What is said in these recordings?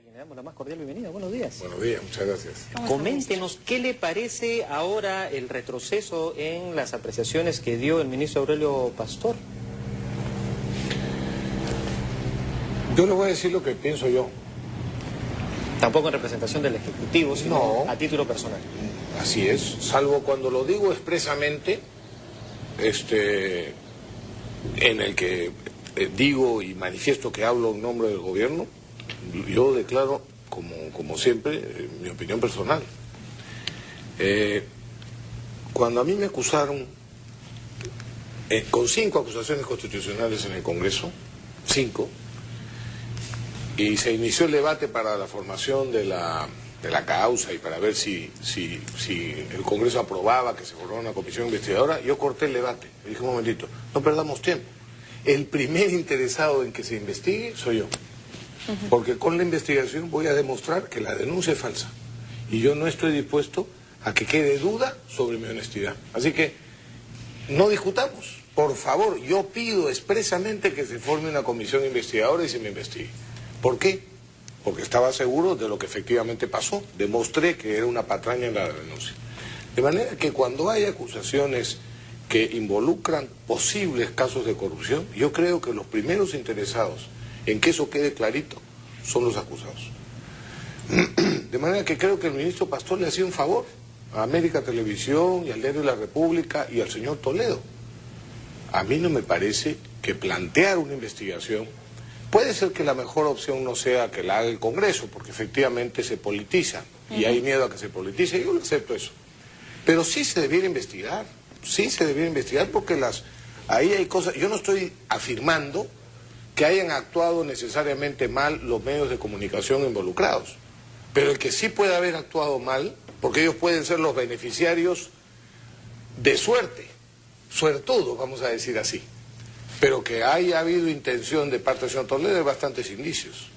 quien le damos la más cordial bienvenida. Buenos días. Buenos días, muchas gracias. Coméntenos, ¿qué le parece ahora el retroceso en las apreciaciones que dio el ministro Aurelio Pastor? Yo le voy a decir lo que pienso yo. Tampoco en representación del Ejecutivo, sino No. a título personal. Así es, salvo cuando lo digo expresamente, en el que digo y manifiesto que hablo en nombre del gobierno, yo declaro, como siempre, mi opinión personal. Cuando a mí me acusaron, con 5 acusaciones constitucionales en el Congreso, 5, y se inició el debate para la formación de la causa y para ver si el Congreso aprobaba que se formara una comisión investigadora, yo corté el debate. Le dije, un momentito, no perdamos tiempo. El primer interesado en que se investigue soy yo. Porque con la investigación voy a demostrar que la denuncia es falsa. Y yo no estoy dispuesto a que quede duda sobre mi honestidad. Así que no discutamos. Por favor, yo pido expresamente que se forme una comisión investigadora y se me investigue. ¿Por qué? Porque estaba seguro de lo que efectivamente pasó. Demostré que era una patraña en la denuncia. De manera que cuando hay acusaciones que involucran posibles casos de corrupción, yo creo que los primeros interesados en que eso quede clarito son los acusados. De manera que creo que el ministro Pastor le hacía un favor a América Televisión y al Diario de la República y al señor Toledo. A mí no me parece que plantear una investigación, puede ser que la mejor opción no sea que la haga el Congreso, porque efectivamente se politiza y hay miedo a que se politice, yo no acepto eso. Pero sí se debiera investigar, porque ahí hay cosas, yo no estoy afirmando que hayan actuado necesariamente mal los medios de comunicación involucrados, pero el que sí puede haber actuado mal, porque ellos pueden ser los beneficiarios de suertudos, vamos a decir así, pero que haya habido intención de parte del señor Toledo hay bastantes indicios.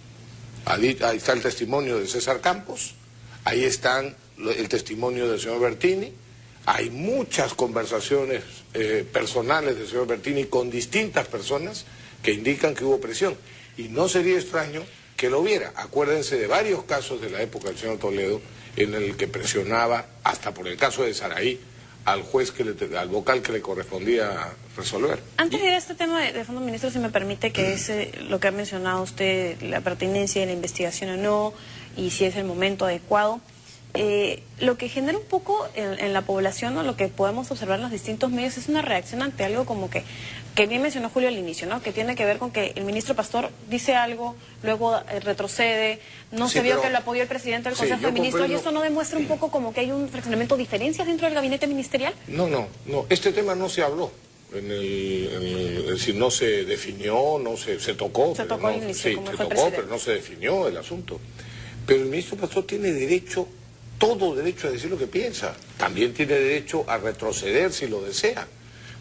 Ahí está el testimonio de César Campos, ahí están el testimonio del señor Bertini, hay muchas conversaciones personales del señor Bertini con distintas personas que indican que hubo presión. Y no sería extraño que lo hubiera. Acuérdense de varios casos de la época del señor Toledo en el que presionaba, hasta por el caso de Saraí, al juez, al vocal que le correspondía resolver. Antes de ir a este tema de fondo, ministro, si me permite, que es lo que ha mencionado usted, la pertinencia de la investigación o no, y si es el momento adecuado. Lo que genera un poco en la población, o lo que podemos observar en los distintos medios, es una reacción ante algo como que bien mencionó Julio al inicio, ¿no? Que tiene que ver con que el ministro Pastor dice algo, luego retrocede, no se vio que lo apoyó el presidente del Consejo de Ministros, y eso no demuestra un poco como que hay un fraccionamiento, diferencias dentro del gabinete ministerial. No, este tema no se habló. Es decir, no se definió, se tocó. Se tocó al inicio, sí, como se fue tocó, presidente. pero no se definió el asunto. Pero el ministro Pastor tiene derecho, todo derecho a decir lo que piensa. También tiene derecho a retroceder si lo desea.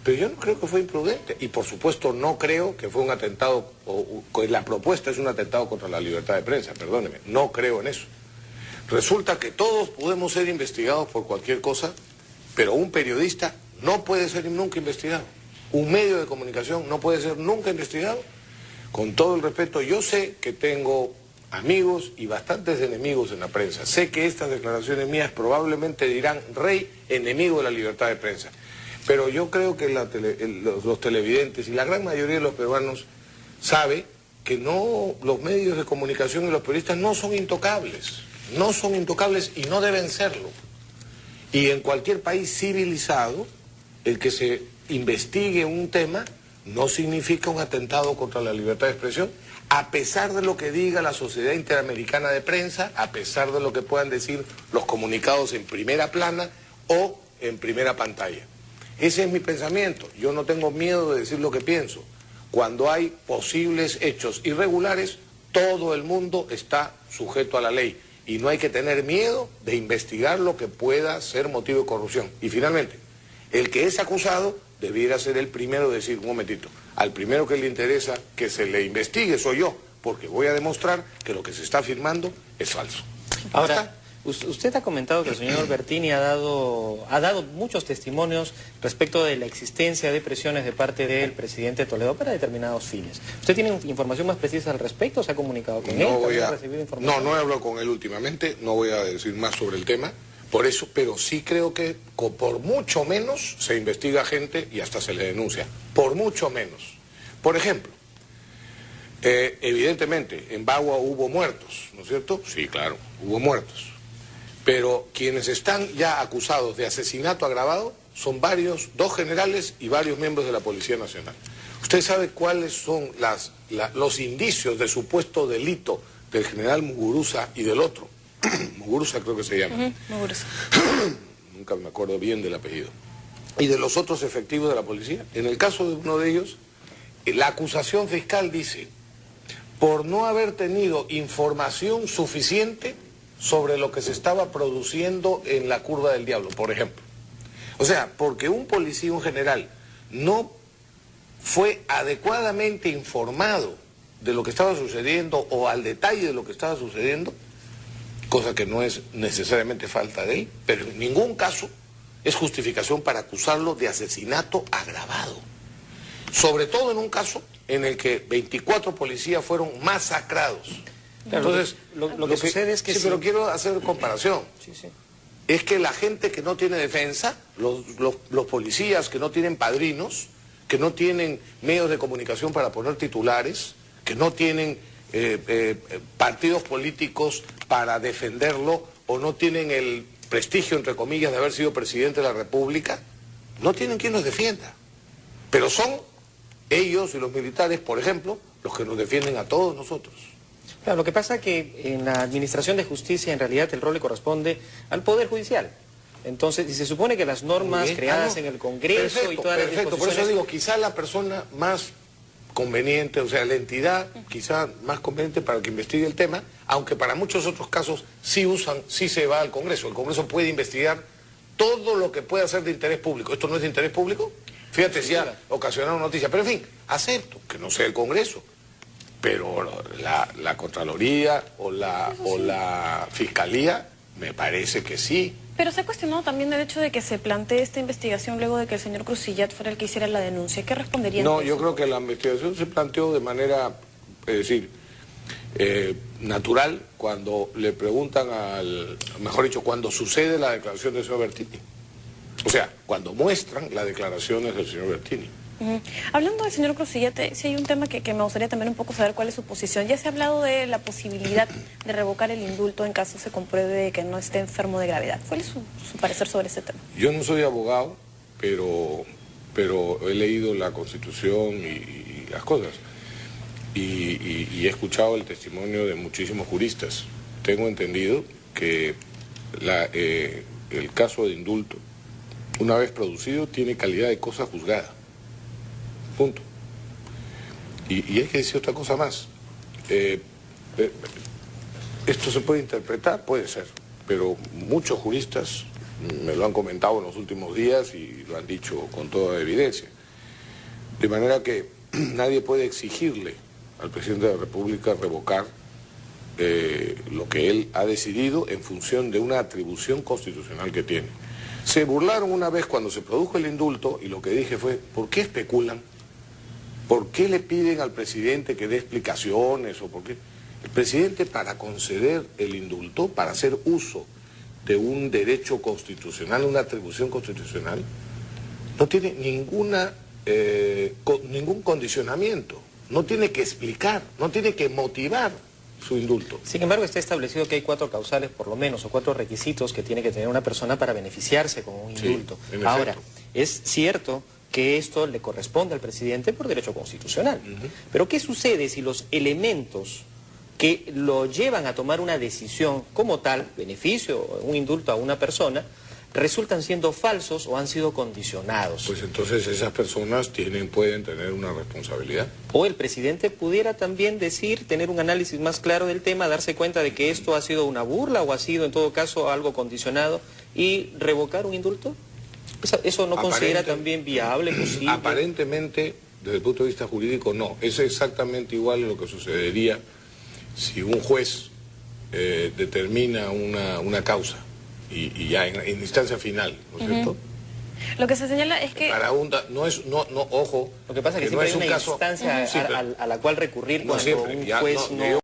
Pero yo no creo que fue imprudente. Y por supuesto no creo que fue un atentado, o la propuesta es un atentado contra la libertad de prensa, perdóneme. No creo en eso. Resulta que todos podemos ser investigados por cualquier cosa, pero un periodista no puede ser nunca investigado. Un medio de comunicación no puede ser nunca investigado. Con todo el respeto, yo sé que tengo amigos y bastantes enemigos en la prensa. Sé que estas declaraciones mías probablemente dirán rey enemigo de la libertad de prensa. Pero yo creo que los televidentes y la gran mayoría de los peruanos sabe que los medios de comunicación y los periodistas no son intocables. No son intocables y no deben serlo. Y en cualquier país civilizado, el que se investigue un tema no significa un atentado contra la libertad de expresión, a pesar de lo que diga la Sociedad Interamericana de Prensa, a pesar de lo que puedan decir los comunicados en primera plana o en primera pantalla. Ese es mi pensamiento. Yo no tengo miedo de decir lo que pienso. Cuando hay posibles hechos irregulares, todo el mundo está sujeto a la ley y no hay que tener miedo de investigar lo que pueda ser motivo de corrupción. Y finalmente, el que es acusado debiera ser el primero de decir, un momentito, al primero que le interesa que se le investigue soy yo, porque voy a demostrar que lo que se está afirmando es falso. Ahora, Usted ha comentado que el señor Bertini ha dado muchos testimonios respecto de la existencia de presiones de parte del presidente Toledo para determinados fines. ¿Usted tiene información más precisa al respecto? ¿Se ha comunicado con él? ¿Ha recibido información? No he hablado con él últimamente, no voy a decir más sobre el tema, por eso, pero sí creo que por mucho menos se investiga gente y hasta se le denuncia, por mucho menos. Por ejemplo, evidentemente en Bagua hubo muertos, ¿no es cierto? Sí, claro, hubo muertos. Pero quienes están ya acusados de asesinato agravado son dos generales y varios miembros de la Policía Nacional. ¿Usted sabe cuáles son los indicios de supuesto delito del general Muguruza y del otro? Muguruza creo que se llama. Muguruza. Nunca me acuerdo bien del apellido. Y de los otros efectivos de la policía. En el caso de uno de ellos, la acusación fiscal dice, por no haber tenido información suficiente sobre lo que se estaba produciendo en la Curva del Diablo, por ejemplo. O sea, porque un policía, un general, no fue adecuadamente informado de lo que estaba sucediendo o al detalle de lo que estaba sucediendo, cosa que no es necesariamente falta de él, pero en ningún caso es justificación para acusarlo de asesinato agravado. Sobre todo en un caso en el que 24 policías fueron masacrados. Claro, entonces, lo que sucede es que... Sí, pero quiero hacer comparación. Sí. Es que la gente que no tiene defensa, los policías que no tienen padrinos, que no tienen medios de comunicación para poner titulares, que no tienen partidos políticos para defenderlo, o no tienen el prestigio, entre comillas, de haber sido presidente de la República, no tienen quien los defienda. Pero son ellos y los militares, por ejemplo, los que nos defienden a todos nosotros. Claro, lo que pasa es que en la administración de justicia en realidad el rol le corresponde al Poder Judicial. Entonces, y se supone que las normas creadas en el Congreso y todas las disposiciones... Por eso digo, quizá la persona más conveniente, o sea, la entidad quizá más conveniente para que investigue el tema, aunque para muchos otros casos sí se va al Congreso. El Congreso puede investigar todo lo que pueda ser de interés público. ¿Esto no es de interés público? Fíjate si ha ocasionado noticia. Pero en fin, acepto que no sea el Congreso. Pero la Contraloría o la Fiscalía me parece que sí. Pero se ha cuestionado también el hecho de que se plantee esta investigación luego de que el señor Cruzillat fuera el que hiciera la denuncia. ¿Qué respondería? No, yo creo que la investigación se planteó de manera, es decir, natural cuando le preguntan mejor dicho, cuando sucede la declaración del señor Bertini. O sea, cuando muestran las declaraciones del señor Bertini. Hablando del señor Cruzillat, sí hay un tema que me gustaría también un poco saber cuál es su posición. Ya se ha hablado de la posibilidad de revocar el indulto en caso se compruebe que no esté enfermo de gravedad. ¿Cuál es su parecer sobre ese tema? Yo no soy abogado, pero he leído la Constitución y las cosas. Y he escuchado el testimonio de muchísimos juristas. Tengo entendido que el caso de indulto, una vez producido, tiene calidad de cosa juzgada. Punto. Y hay que decir otra cosa más. Esto se puede interpretar, puede ser, pero muchos juristas me lo han comentado en los últimos días y lo han dicho con toda evidencia. De manera que nadie puede exigirle al presidente de la República revocar lo que él ha decidido en función de una atribución constitucional que tiene. Se burlaron una vez cuando se produjo el indulto y lo que dije fue, ¿por qué especulan? ¿Por qué le piden al presidente que dé explicaciones? ¿O por qué? El presidente, para conceder el indulto, para hacer uso de un derecho constitucional, una atribución constitucional, no tiene ningún condicionamiento, no tiene que explicar, no tiene que motivar su indulto. Sin embargo, está establecido que hay 4 causales, por lo menos, o 4 requisitos que tiene que tener una persona para beneficiarse con un indulto. Sí, ahora, es cierto que esto le corresponde al presidente por derecho constitucional. Pero ¿qué sucede si los elementos que lo llevan a tomar una decisión como tal, beneficio o un indulto a una persona, resultan siendo falsos o han sido condicionados? Pues entonces esas personas pueden tener una responsabilidad. O el presidente pudiera también tener un análisis más claro del tema, darse cuenta de que esto ha sido una burla o ha sido en todo caso algo condicionado y revocar un indulto. ¿Eso no considera también viable, posible? Aparentemente, desde el punto de vista jurídico, no. Es exactamente igual a lo que sucedería si un juez determina una causa y ya en instancia final, ¿no es cierto? Lo que se señala es que... Ojo, Lo que pasa es que no siempre es hay un una caso instancia a la cual recurrir cuando un juez no...